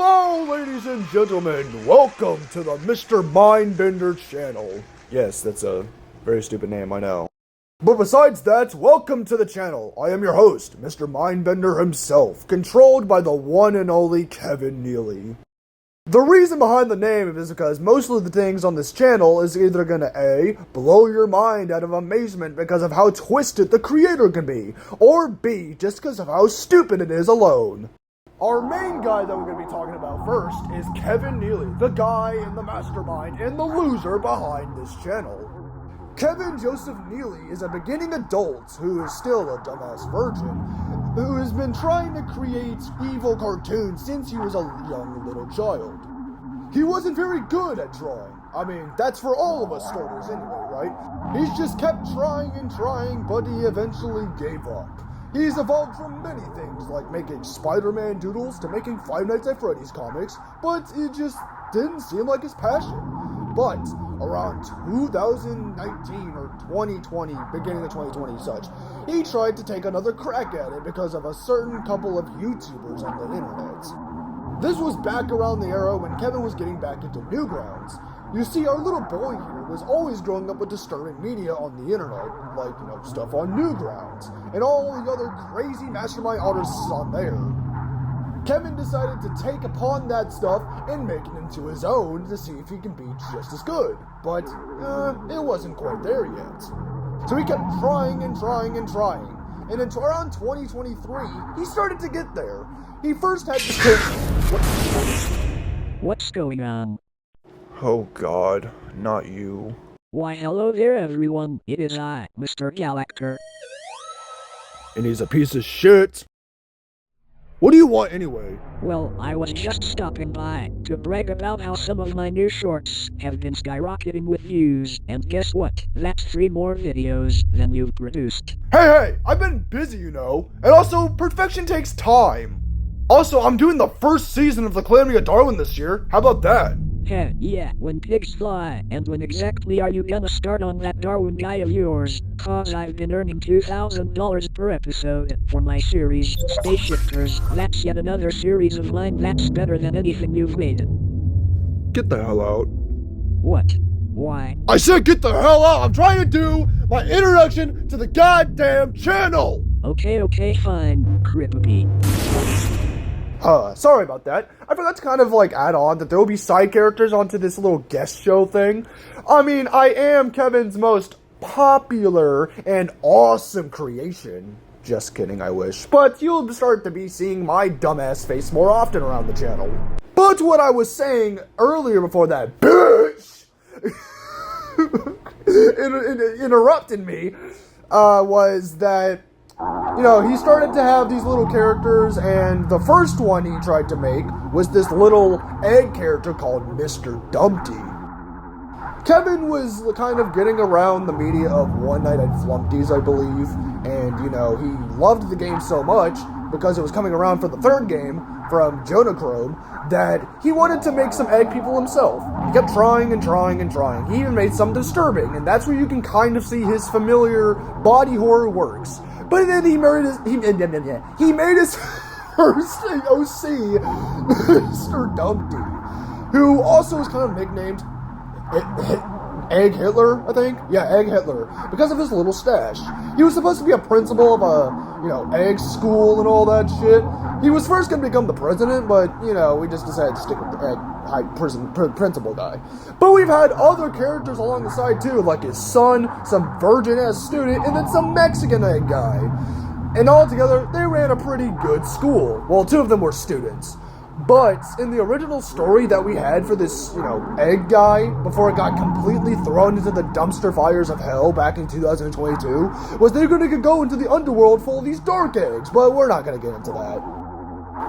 Hello, ladies and gentlemen. Welcome to the Mr.MindBender channel. Yes, that's a very stupid name, I know. But besides that, welcome to the channel. I am your host, Mr.MindBender himself, controlled by the one and only Kevin Neely. The reason behind the name is because most of the things on this channel is either gonna A, blow your mind out of amazement because of how twisted the creator can be, or B, just because of how stupid it is alone. Our main guy that we're going to be talking about first is Kevin Neely, the guy in the mastermind and the loser behind this channel. Kevin Joseph Neely is a beginning adult who is still a dumbass virgin, who has been trying to create evil cartoons since he was a young little child. He wasn't very good at drawing. I mean, that's for all of us starters anyway, right? He's just kept trying and trying, but he eventually gave up. He's evolved from many things, like making Spider-Man doodles to making Five Nights at Freddy's comics, but it just didn't seem like his passion. But around 2019 or 2020, beginning of 2020 such, he tried to take another crack at it because of a certain couple of YouTubers on the internet. This was back around the era when Kevin was getting back into Newgrounds. You see, our little boy here was always growing up with disturbing media on the internet, like, stuff on Newgrounds, and all the other crazy mastermind artists on there. Kevin decided to take upon that stuff and make it into his own to see if he can be just as good, but, it wasn't quite there yet. So he kept trying and trying and trying, and until around 2023, he started to get there. He first had to What's going on? Oh God, not you. Why hello there everyone, it is I, Mr. Galactor. And he's a piece of shit. What do you want anyway? Well, I was just stopping by to brag about how some of my new shorts have been skyrocketing with views, and guess what? That's 3 more videos than you've produced. Hey, I've been busy, and also, perfection takes time. Also, I'm doing the first season of the Calamity of Darwin this year. How about that? Heh, yeah, when pigs fly, and when exactly are you gonna start on that Darwin guy of yours? Cause I've been earning $2,000 per episode for my series, Spaceshifters. That's yet another series of mine that's better than anything you've made. Get the hell out. What? Why? I said get the hell out! I'm trying to do my introduction to the goddamn channel! Okay, fine, Crippy. Sorry about that. I forgot to kind of add on that there will be side characters onto this little guest show thing. I mean, I am Kevin's most popular and awesome creation. Just kidding, I wish. But you'll start to be seeing my dumbass face more often around the channel. But what I was saying earlier before that bitch interrupted me, was that he started to have these little characters, and the first one he tried to make was this little egg character called Mr. Dumpty. Kevin was kind of getting around the media of One Night at Flumpty's, I believe, and, he loved the game so much, because it was coming around for the third game from Jonachrome, that he wanted to make some egg people himself. He kept trying and trying and trying. He even made some disturbing, and that's where you can kind of see his familiar body horror works. But then he made his first OC, Mr. Dumpty, who also was kind of nicknamed Egg Hitler, I think? Yeah, Egg Hitler, because of his little stash. He was supposed to be a principal of a, egg school and all that shit. He was first going to become the president, but, we just decided to stick with the egg principal guy. But we've had other characters along the side, too, like his son, some virgin-ass student, and then some Mexican egg guy. And altogether, they ran a pretty good school. Well, 2 of them were students. But in the original story that we had for this, egg guy, before it got completely thrown into the dumpster fires of hell back in 2022, was they're going to go into the underworld full of these dark eggs, but we're not going to get into that.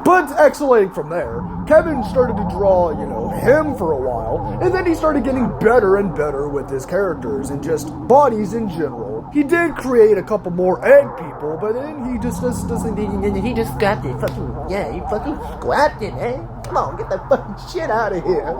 But escalating from there, Kevin started to draw, him for a while, and then he started getting better and better with his characters and just bodies in general. He did create a couple more egg people, but then he just doesn't, he just got the fucking, he fucking squatted, eh? Come on, get that fucking shit out of here.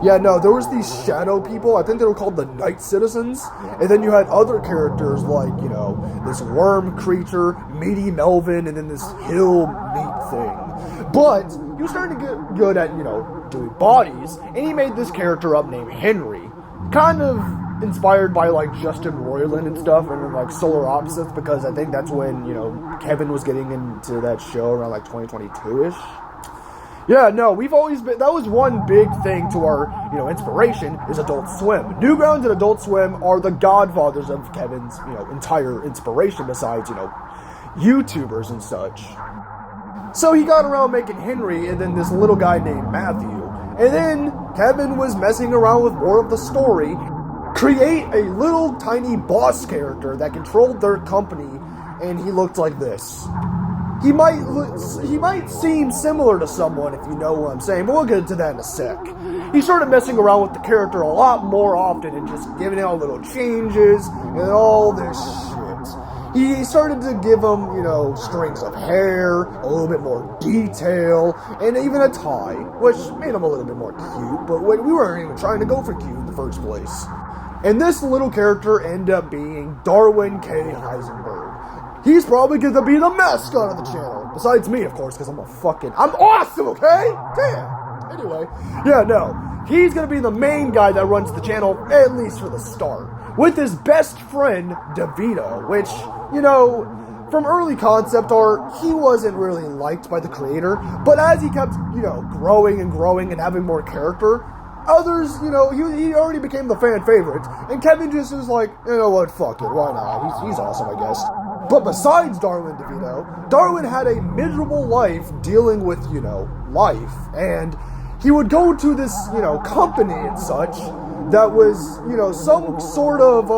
Yeah, no, there was these shadow people. I think they were called the Night Citizens. And then you had other characters like, you know, this worm creature, Meaty Melvin, and then this hill meat thing. But he was starting to get good at, you know, doing bodies. And he made this character up named Henry. Kind of inspired by like Justin Roiland and stuff, and then like Solar Opposites, because I think that's when, you know, Kevin was getting into that show around like 2022-ish. Yeah, no, we've always been, that was one big thing to our, you know, inspiration, is Adult Swim. Newgrounds and Adult Swim are the godfathers of Kevin's, you know, entire inspiration besides, you know, YouTubers and such. So he got around making Henry and then this little guy named Matthew. And then Kevin was messing around with more of the story, create a little tiny boss character that controlled their company, and he looked like this. He might seem similar to someone, if you know what I'm saying, but we'll get into that in a sec. He started messing around with the character a lot more often and just giving out little changes and all this shit. He started to give him, you know, strings of hair, a little bit more detail, and even a tie, which made him a little bit more cute, but we weren't even trying to go for cute in the first place. And this little character ended up being Darwin K. Heisenberg. He's probably going to be the mascot of the channel. Besides me, of course, because I'm awesome, okay? Damn. Anyway, yeah, no. He's going to be the main guy that runs the channel, at least for the start. With his best friend, DeVito, which, you know, from early concept art, he wasn't really liked by the creator. But as he kept, you know, growing and having more character, others, you know, he already became the fan favorite. And Kevin just was like, you know what, fuck it, why not? He's awesome, I guess. But besides Darwin DeVito, Darwin had a miserable life dealing with, you know, life. And he would go to this, you know, company and such that was, you know, some sort of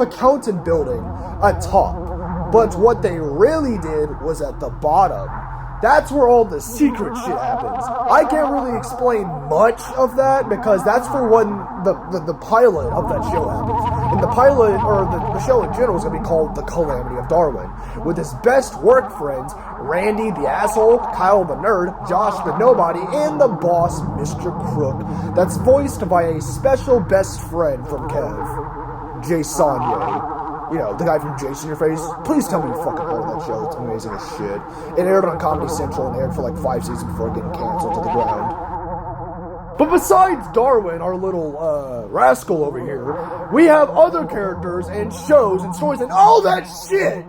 accountant building at top. But what they really did was at the bottom. That's where all the secret shit happens. I can't really explain much of that because that's for when the pilot of that show happens. And the pilot, or the show in general, is going to be called The Calamity of Darwin. With his best work friends, Randy the asshole, Kyle the nerd, Josh the nobody, and the boss, Mr. Crook. That's voiced by a special best friend from Kev, Jay Sonye. You know, the guy from Jason Your Face. Please tell me you fucking heard of that show. It's amazing as shit. It aired on Comedy Central and aired for like 5 seasons before getting canceled to the ground. But besides Darwin, our little rascal over here, we have other characters and shows and stories and all that shit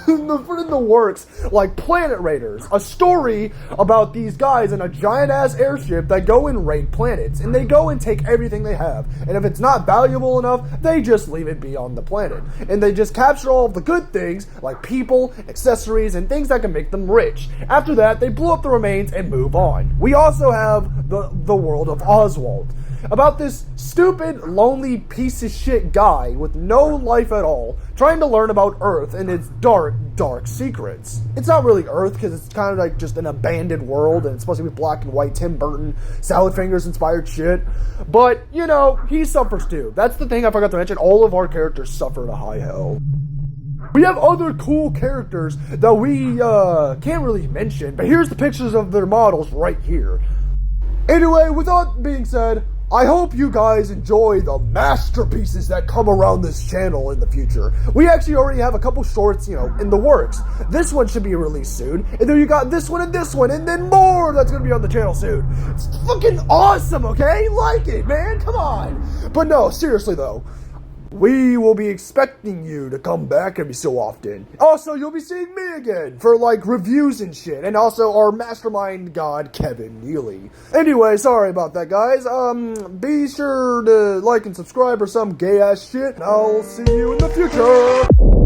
in the works, like Planet Raiders, a story about these guys in a giant-ass airship that go and raid planets, and they go and take everything they have, and if it's not valuable enough, they just leave it be on the planet, and they just capture all of the good things, like people, accessories, and things that can make them rich. After that, they blow up the remains and move on. We also have the world of Oswald, about this stupid, lonely piece of shit guy with no life at all, trying to learn about Earth and its dark, dark secrets. It's not really Earth, because it's kind of like just an abandoned world, and it's supposed to be black and white, Tim Burton, Salad Fingers inspired shit. But, you know, he suffers too. That's the thing I forgot to mention. All of our characters suffer to high hell. We have other cool characters that we can't really mention, but here's the pictures of their models right here. Anyway, with that being said, I hope you guys enjoy the masterpieces that come around this channel in the future. We actually already have a couple shorts, you know, in the works. This one should be released soon, and then you got this one, and then more that's gonna be on the channel soon. It's fucking awesome, okay? Like it, man, come on. But no, seriously though, we will be expecting you to come back every so often. Also, you'll be seeing me again for, like, reviews and shit. And also our mastermind god, Kevin Neely. Anyway, sorry about that, guys. Be sure to like and subscribe or some gay-ass shit. I'll see you in the future.